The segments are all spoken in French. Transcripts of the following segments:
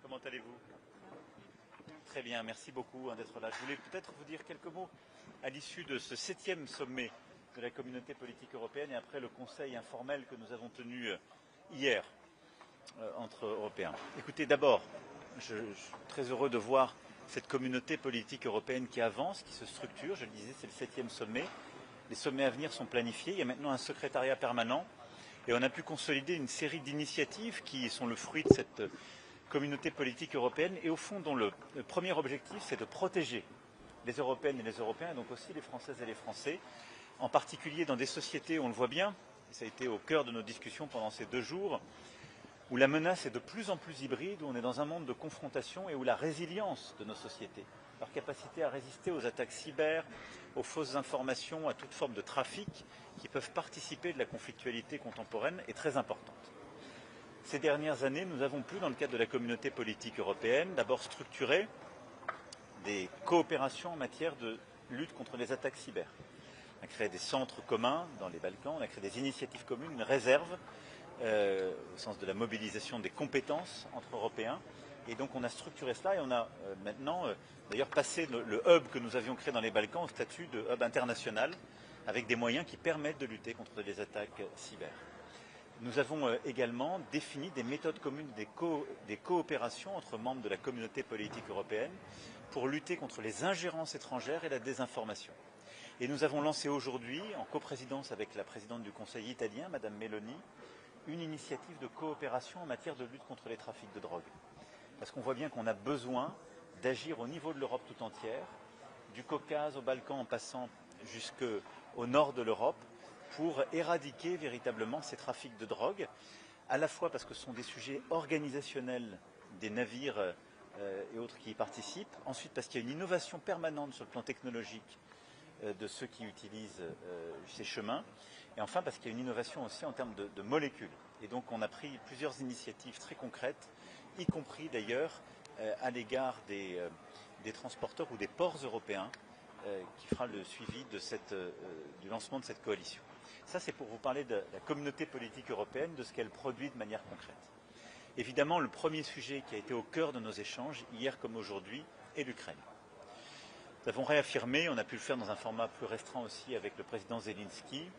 comment allez-vous? Très bien, merci beaucoup d'être là. Je voulais peut-être vous dire quelques mots à l'issue de ce 7e sommet de la communauté politique européenne et après le conseil informel que nous avons tenu hier entre Européens. Écoutez, d'abord, je suis très heureux de voir cette communauté politique européenne qui avance, qui se structure. Je le disais, c'est le 7e sommet. Les sommets à venir sont planifiés. Il y a maintenant un secrétariat permanent et on a pu consolider une série d'initiatives qui sont le fruit de cette communauté politique européenne et au fond dont le premier objectif c'est de protéger les Européennes et les Européens, et donc aussi les Françaises et les Français, en particulier dans des sociétés, on le voit bien, et ça a été au cœur de nos discussions pendant ces 2 jours, où la menace est de plus en plus hybride, où on est dans un monde de confrontation et où la résilience de nos sociétés, leur capacité à résister aux attaques cyber, aux fausses informations, à toute forme de trafic qui peuvent participer de la conflictualité contemporaine est très importante. Ces dernières années, nous avons pu, dans le cadre de la communauté politique européenne, d'abord structurer des coopérations en matière de lutte contre les attaques cyber. On a créé des centres communs dans les Balkans, on a créé des initiatives communes, une réserve au sens de la mobilisation des compétences entre Européens. Et donc on a structuré cela et on a maintenant d'ailleurs passé le hub que nous avions créé dans les Balkans au statut de hub international avec des moyens qui permettent de lutter contre les attaques cyber. Nous avons également défini des méthodes communes, des coopérations entre membres de la communauté politique européenne pour lutter contre les ingérences étrangères et la désinformation. Et nous avons lancé aujourd'hui, en coprésidence avec la présidente du Conseil italien, Madame Meloni, une initiative de coopération en matière de lutte contre les trafics de drogue. Parce qu'on voit bien qu'on a besoin d'agir au niveau de l'Europe tout entière, du Caucase aux Balkans en passant jusqu'au nord de l'Europe, pour éradiquer véritablement ces trafics de drogue, à la fois parce que ce sont des sujets organisationnels des navires et autres qui y participent, ensuite parce qu'il y a une innovation permanente sur le plan technologique de ceux qui utilisent ces chemins, et enfin parce qu'il y a une innovation aussi en termes de molécules. Et donc on a pris plusieurs initiatives très concrètes, y compris d'ailleurs à l'égard des transporteurs ou des ports européens, qui fera le suivi du lancement de cette coalition. Ça, c'est pour vous parler de la communauté politique européenne, de ce qu'elle produit de manière concrète. Évidemment, le premier sujet qui a été au cœur de nos échanges, hier comme aujourd'hui, est l'Ukraine. Nous avons réaffirmé, on a pu le faire dans un format plus restreint aussi avec le président Zelensky,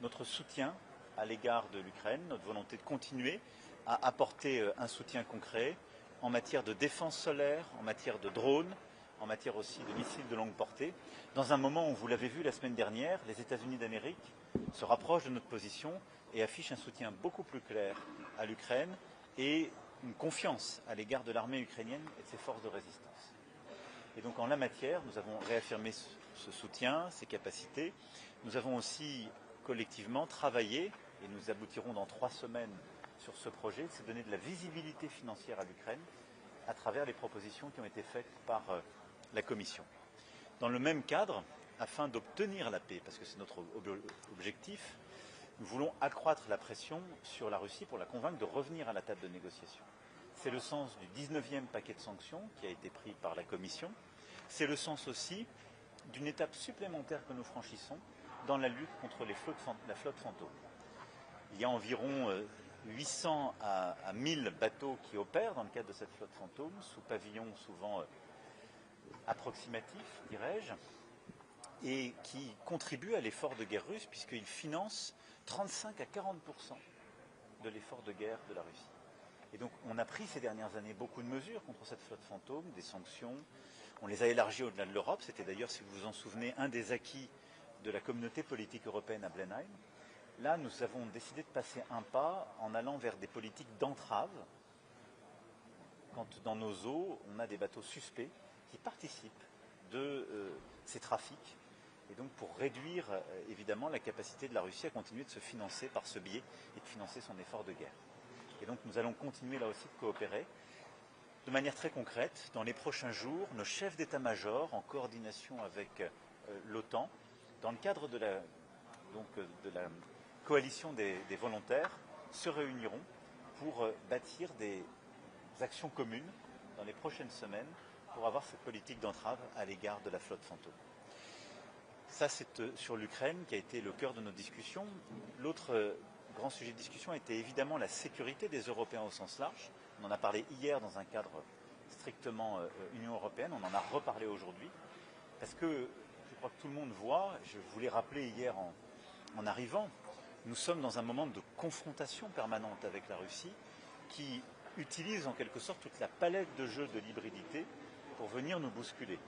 notre soutien à l'égard de l'Ukraine, notre volonté de continuer à apporter un soutien concret en matière de défense solaire, en matière de drones, en matière aussi de missiles de longue portée, dans un moment où, vous l'avez vu la semaine dernière, les États-Unis d'Amérique se rapprochent de notre position et affichent un soutien beaucoup plus clair à l'Ukraine et une confiance à l'égard de l'armée ukrainienne et de ses forces de résistance. Et donc en la matière, nous avons réaffirmé ce soutien, ces capacités. Nous avons aussi collectivement travaillé, et nous aboutirons dans 3 semaines sur ce projet, c'est donner de la visibilité financière à l'Ukraine à travers les propositions qui ont été faites par la Commission. Dans le même cadre, afin d'obtenir la paix, parce que c'est notre objectif, nous voulons accroître la pression sur la Russie pour la convaincre de revenir à la table de négociation. C'est le sens du 19e paquet de sanctions qui a été pris par la Commission. C'est le sens aussi d'une étape supplémentaire que nous franchissons dans la lutte contre la flotte fantôme. Il y a environ 800 à 1000 bateaux qui opèrent dans le cadre de cette flotte fantôme, sous pavillon souvent approximatif, dirais-je, et qui contribuent à l'effort de guerre russe, puisqu'ils financent 35 à 40% de l'effort de guerre de la Russie. Et donc on a pris ces dernières années beaucoup de mesures contre cette flotte fantôme, des sanctions, on les a élargies au-delà de l'Europe, c'était d'ailleurs, si vous vous en souvenez, un des acquis de la communauté politique européenne à Blenheim. Là, nous avons décidé de passer un pas en allant vers des politiques d'entrave, quand dans nos eaux, on a des bateaux suspects qui participent de ces trafics, et donc pour réduire évidemment la capacité de la Russie à continuer de se financer par ce biais et de financer son effort de guerre. Et donc nous allons continuer là aussi de coopérer de manière très concrète. Dans les prochains jours, nos chefs d'état-major, en coordination avec l'OTAN, dans le cadre de la coalition des volontaires, se réuniront pour bâtir des actions communes dans les prochaines semaines pour avoir cette politique d'entrave à l'égard de la flotte fantôme. Ça, c'est sur l'Ukraine qui a été le cœur de nos discussions. L'autre grand sujet de discussion était évidemment la sécurité des Européens au sens large. On en a parlé hier dans un cadre strictement Union européenne, on en a reparlé aujourd'hui, parce que je crois que tout le monde voit, je voulais rappeler hier en arrivant, nous sommes dans un moment de confrontation permanente avec la Russie qui utilise en quelque sorte toute la palette de jeux de l'hybridité pour venir nous bousculer.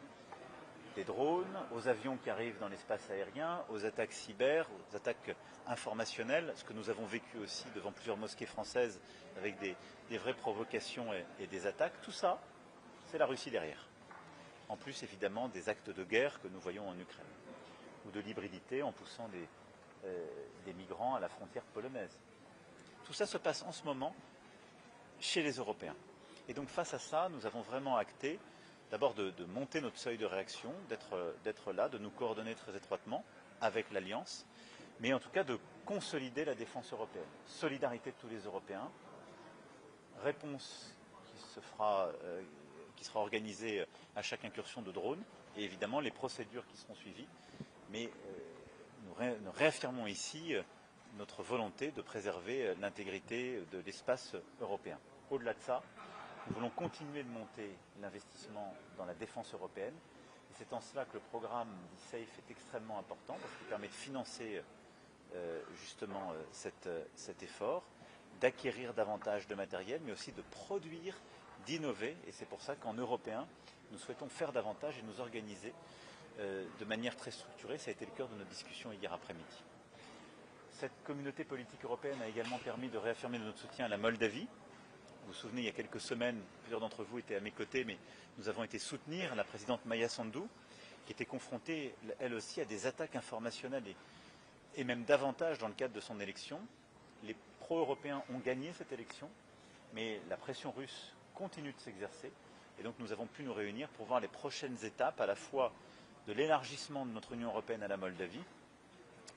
Des drones, aux avions qui arrivent dans l'espace aérien, aux attaques cyber, aux attaques informationnelles, ce que nous avons vécu aussi devant plusieurs mosquées françaises avec des vraies provocations et des attaques, tout ça, c'est la Russie derrière. En plus évidemment des actes de guerre que nous voyons en Ukraine, ou de l'hybridité en poussant des migrants à la frontière polonaise. Tout ça se passe en ce moment chez les Européens. Et donc face à ça, nous avons vraiment acté d'abord de monter notre seuil de réaction, d'être là, de nous coordonner très étroitement avec l'Alliance, mais en tout cas de consolider la défense européenne. Solidarité de tous les Européens, réponse qui sera organisée à chaque incursion de drones, et évidemment les procédures qui seront suivies, mais nous réaffirmons ici notre volonté de préserver l'intégrité de l'espace européen. Au-delà de ça, nous voulons continuer de monter l'investissement dans la défense européenne. Et c'est en cela que le programme d'e-Safe est extrêmement important, parce qu'il permet de financer justement cet effort, d'acquérir davantage de matériel, mais aussi de produire, d'innover. Et c'est pour ça qu'en européen, nous souhaitons faire davantage et nous organiser de manière très structurée. Ça a été le cœur de notre discussion hier après-midi. Cette communauté politique européenne a également permis de réaffirmer notre soutien à la Moldavie. Vous vous souvenez, il y a quelques semaines, plusieurs d'entre vous étaient à mes côtés, mais nous avons été soutenir la présidente Maia Sandu, qui était confrontée, elle aussi, à des attaques informationnelles et même davantage dans le cadre de son élection. Les pro-européens ont gagné cette élection, mais la pression russe continue de s'exercer. Et donc nous avons pu nous réunir pour voir les prochaines étapes, à la fois de l'élargissement de notre Union européenne à la Moldavie,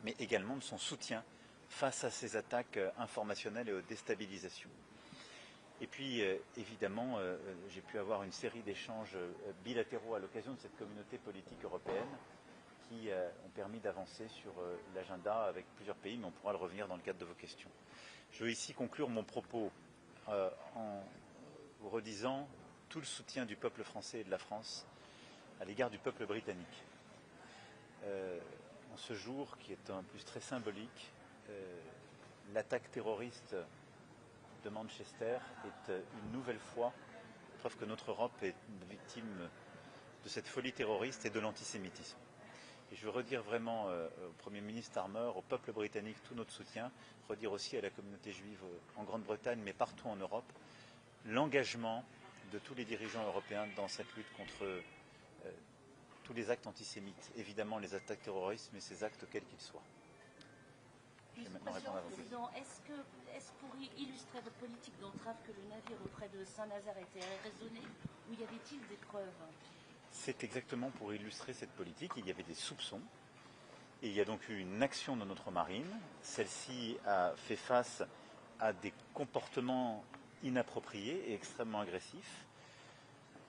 mais également de son soutien face à ces attaques informationnelles et aux déstabilisations. Et puis, évidemment, j'ai pu avoir une série d'échanges bilatéraux à l'occasion de cette communauté politique européenne qui ont permis d'avancer sur l'agenda avec plusieurs pays, mais on pourra le revenir dans le cadre de vos questions. Je veux ici conclure mon propos en vous redisant tout le soutien du peuple français et de la France à l'égard du peuple britannique. En ce jour, qui est en plus très symbolique, l'attaque terroriste de Manchester est une nouvelle fois preuve que notre Europe est victime de cette folie terroriste et de l'antisémitisme. Et je veux redire vraiment au Premier ministre Starmer, au peuple britannique, tout notre soutien, redire aussi à la communauté juive en Grande-Bretagne, mais partout en Europe, l'engagement de tous les dirigeants européens dans cette lutte contre tous les actes antisémites, évidemment les attaques terroristes, mais ces actes quels qu'ils soient. Président, est-ce pour illustrer votre politique d'entrave que le navire auprès de Saint-Nazaire était arraisonné ou y avait-il des preuves? C'est exactement pour illustrer cette politique. Il y avait des soupçons et il y a donc eu une action de notre marine. Celle-ci a fait face à des comportements inappropriés et extrêmement agressifs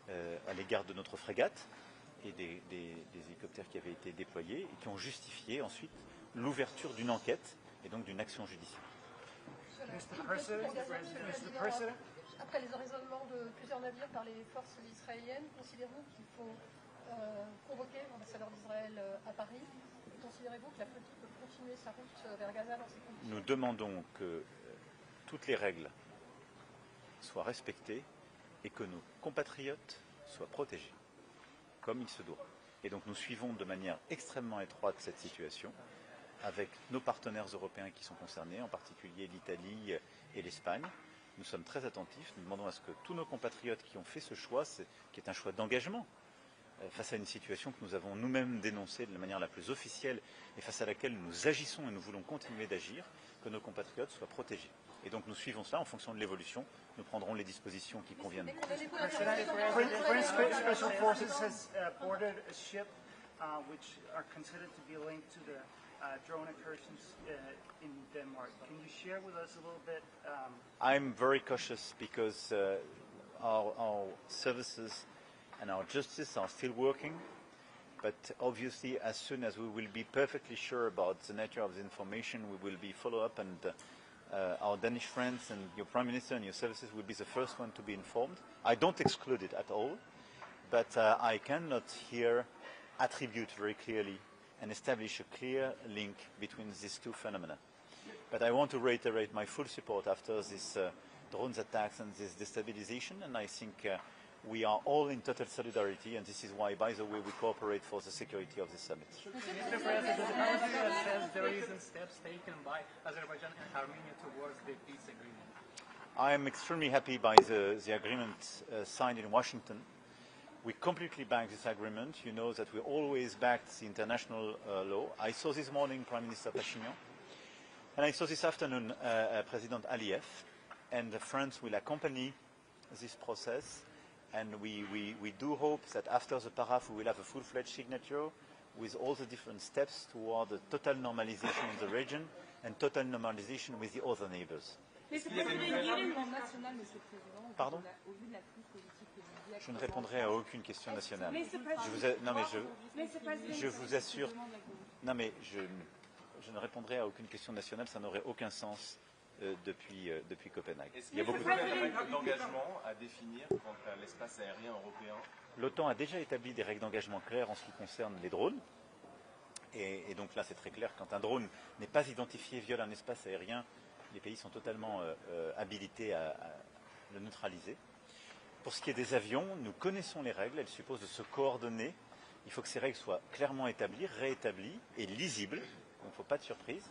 à l'égard de notre frégate et des hélicoptères qui avaient été déployés et qui ont justifié ensuite l'ouverture d'une enquête et donc d'une action judiciaire. Après les arraisonnements de plusieurs navires par les forces israéliennes, considérez-vous qu'il faut convoquer l'ambassadeur d'Israël à Paris? Considérez-vous que la flottille peut continuer sa route vers Gaza dans ces conditions? Nous demandons que toutes les règles soient respectées et que nos compatriotes soient protégés, comme il se doit. Et donc nous suivons de manière extrêmement étroite cette situation avec nos partenaires européens qui sont concernés, en particulier l'Italie et l'Espagne. Nous sommes très attentifs, nous demandons à ce que tous nos compatriotes qui ont fait ce choix, qui est un choix d'engagement, face à une situation que nous avons nous-mêmes dénoncée de la manière la plus officielle et face à laquelle nous agissons et nous voulons continuer d'agir, que nos compatriotes soient protégés. Et donc nous suivons cela en fonction de l'évolution, nous prendrons les dispositions qui conviennent. Special Forces has boarded a ship which are considered to be linked to the drone incursions in Denmark. Can you share with us a little bit? I'm very cautious because our services and our justice are still working, but obviously as soon as we will be perfectly sure about the nature of the information, we will be follow up and our Danish friends and your Prime Minister and your services will be the first one to be informed. I don't exclude it at all, but I cannot here attribute very clearly and establish a clear link between these two phenomena. But I want to reiterate my full support after this drones attacks and this destabilization, and I think we are all in total solidarity, and this is why, by the way, we cooperate for the security of the summit. Mr. President, the Council says there isn't steps taken by Azerbaijan and Armenia towards the peace agreement. I am extremely happy by the agreement signed in Washington. We completely back this agreement. You know that we always backed the international law. I saw this morning Prime Minister Pashinyan, and I saw this afternoon President Aliyev, and France will accompany this process. And we do hope that after the paraf we will have a full-fledged signature with all the different steps toward the total normalization in the region and total normalization with the other neighbors. Pardon? Je ne répondrai à aucune question nationale. Je vous assure. Non mais je ne répondrai à aucune question nationale, ça n'aurait aucun sens. Depuis Copenhague. Il y a beaucoup d'engagements à définir quant à l'espace aérien européen. L'OTAN a déjà établi des règles d'engagement claires en ce qui concerne les drones. Et donc là, c'est très clair, quand un drone n'est pas identifié, viole un espace aérien, les pays sont totalement habilités à le neutraliser. Pour ce qui est des avions, nous connaissons les règles, elles supposent de se coordonner. Il faut que ces règles soient clairement établies, réétablies et lisibles, donc il ne faut pas de surprise.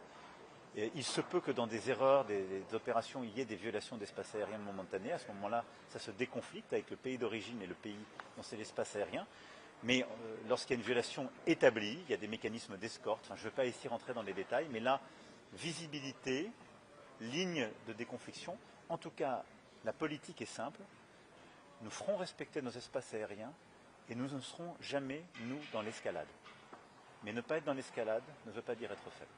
Et il se peut que dans des erreurs, des opérations, il y ait des violations d'espace aérien momentanées. À ce moment-là, ça se déconflicte avec le pays d'origine et le pays dont c'est l'espace aérien. Mais lorsqu'il y a une violation établie, il y a des mécanismes d'escorte. Enfin, je ne vais pas ici rentrer dans les détails, mais là, visibilité, ligne de déconfliction. En tout cas, la politique est simple. Nous ferons respecter nos espaces aériens et nous ne serons jamais, nous, dans l'escalade. Mais ne pas être dans l'escalade ne veut pas dire être faible.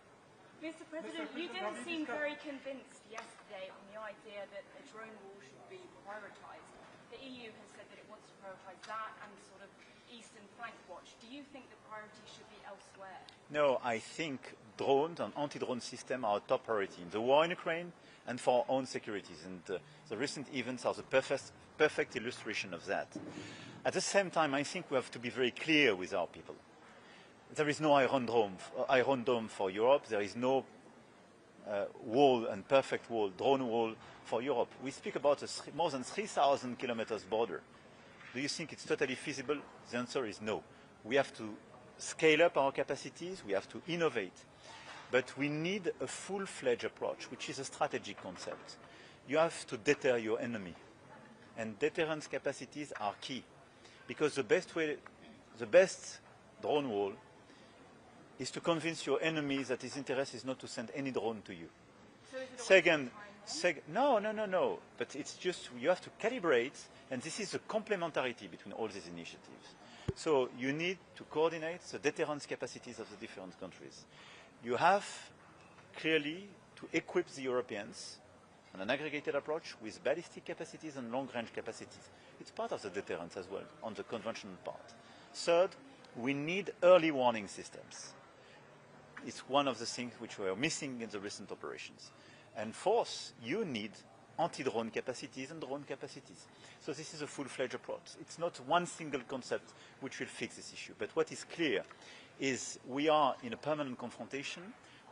Mr. President, you didn't seem very convinced yesterday on the idea that a drone war should be prioritised. The EU has said that it wants to prioritise that and sort of Eastern Flank Watch. Do you think the priority should be elsewhere? No, I think drones and anti-drone systems are a top priority in the war in Ukraine and for our own securities. And the recent events are the perfect illustration of that. At the same time, I think we have to be very clear with our people. There is no Iron Dome for Europe. There is no wall and perfect wall, drone wall for Europe. We speak about a more than 3,000 kilometers border. Do you think it's totally feasible? The answer is no. We have to scale up our capacities. We have to innovate. But we need a full-fledged approach, which is a strategic concept. You have to deter your enemy. And deterrence capacities are key. Because the best drone wall is to convince your enemy that his interest is not to send any drone to you. So No. But it's just, you have to calibrate, and this is the complementarity between all these initiatives. So you need to coordinate the deterrence capacities of the different countries. You have clearly to equip the Europeans on an aggregated approach with ballistic capacities and long-range capacities. It's part of the deterrence as well, on the conventional part. Third, we need early warning systems. It's one of the things which were missing in the recent operations. And fourth, you need anti-drone capacities and drone capacities. So this is a full-fledged approach. It's not one single concept which will fix this issue. But what is clear is we are in a permanent confrontation.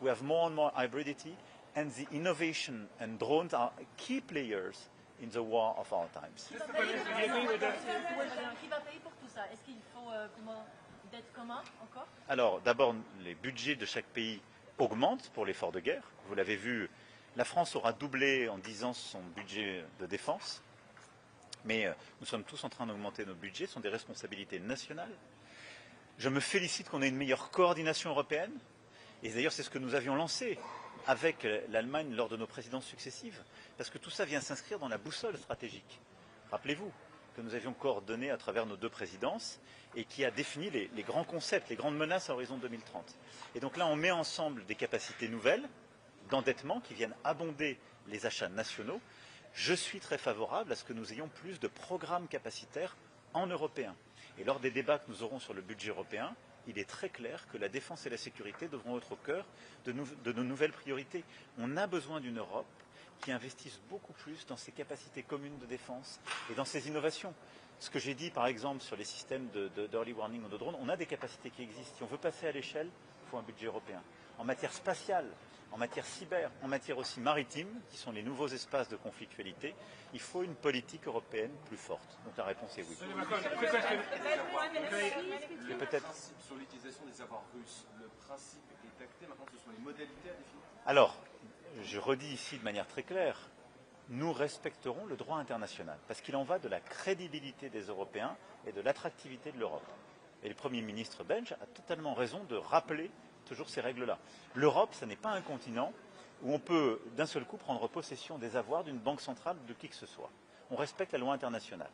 We have more and more hybridity, and the innovation and drones are key players in the war of our times. Qui va payer pour tout ça? Est-ce qu'il faut d'être commun encore? Alors, d'abord, les budgets de chaque pays augmentent pour l'effort de guerre. Vous l'avez vu, la France aura doublé en 10 ans son budget de défense. Mais nous sommes tous en train d'augmenter nos budgets. Ce sont des responsabilités nationales. Je me félicite qu'on ait une meilleure coordination européenne. Et d'ailleurs, c'est ce que nous avions lancé avec l'Allemagne lors de nos présidences successives. Parce que tout ça vient s'inscrire dans la boussole stratégique. Rappelez-vous que nous avions coordonné à travers nos deux présidences et qui a défini les grands concepts, les grandes menaces à horizon 2030. Et donc là, on met ensemble des capacités nouvelles d'endettement qui viennent abonder les achats nationaux. Je suis très favorable à ce que nous ayons plus de programmes capacitaires en européen. Et lors des débats que nous aurons sur le budget européen, il est très clair que la défense et la sécurité devront être au cœur de nos nouvelles priorités. On a besoin d'une Europe qui investissent beaucoup plus dans ces capacités communes de défense et dans ces innovations. Ce que j'ai dit par exemple sur les systèmes d'early warning ou de drones, on a des capacités qui existent. Si on veut passer à l'échelle, il faut un budget européen. En matière spatiale, en matière cyber, en matière aussi maritime, qui sont les nouveaux espaces de conflictualité, il faut une politique européenne plus forte. Donc la réponse est oui. Et peut-être sur l'utilisation des savoirs russes, le principe est acté, maintenant ce sont les modalités à définir. Alors, je redis ici de manière très claire, nous respecterons le droit international, parce qu'il en va de la crédibilité des Européens et de l'attractivité de l'Europe. Et le Premier ministre belge a totalement raison de rappeler toujours ces règles-là. L'Europe, ce n'est pas un continent où on peut d'un seul coup prendre possession des avoirs d'une banque centrale ou de qui que ce soit. On respecte la loi internationale.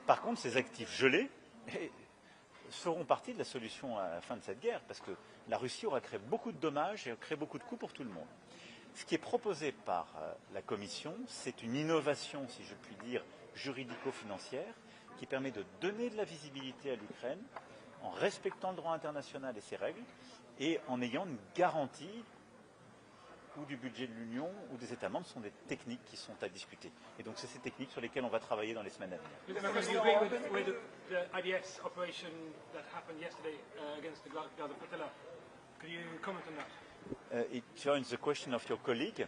Par contre, ces actifs gelés feront partie de la solution à la fin de cette guerre, parce que la Russie aura créé beaucoup de dommages et créé beaucoup de coûts pour tout le monde. Ce qui est proposé par la Commission, c'est une innovation, si je puis dire, juridico-financière, qui permet de donner de la visibilité à l'Ukraine en respectant le droit international et ses règles, et en ayant une garantie ou du budget de l'Union ou des États membres, sont des techniques qui sont à discuter. Et donc c'est ces techniques sur lesquelles on va travailler dans les semaines à venir. You agree with the IDS operation that happened yesterday against the Gaza Flotilla? Could you comment on that? It joins the question of your colleague.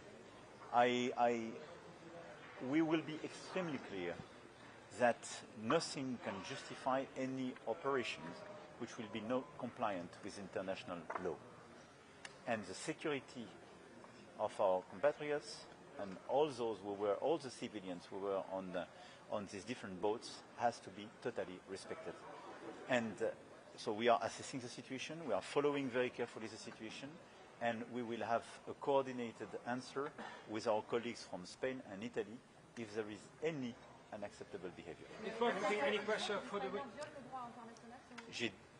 We will be extremely clear that nothing can justify any operations which will be not compliant with international law. And the security of our compatriots and all the civilians who were on these different boats has to be totally respected. And so we are assessing the situation, we are following very carefully the situation, and we will have a coordinated answer with our colleagues from Spain and Italy if there is any unacceptable behavior. Any pressure for the...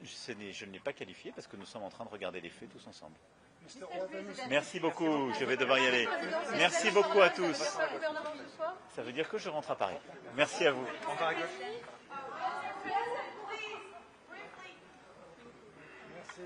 Je ne l'ai pas qualifié parce que nous sommes en train de regarder les faits tous ensemble. Merci beaucoup, je vais devoir y aller. Merci beaucoup à tous. Ça veut dire que je rentre à Paris. Merci à vous. Merci.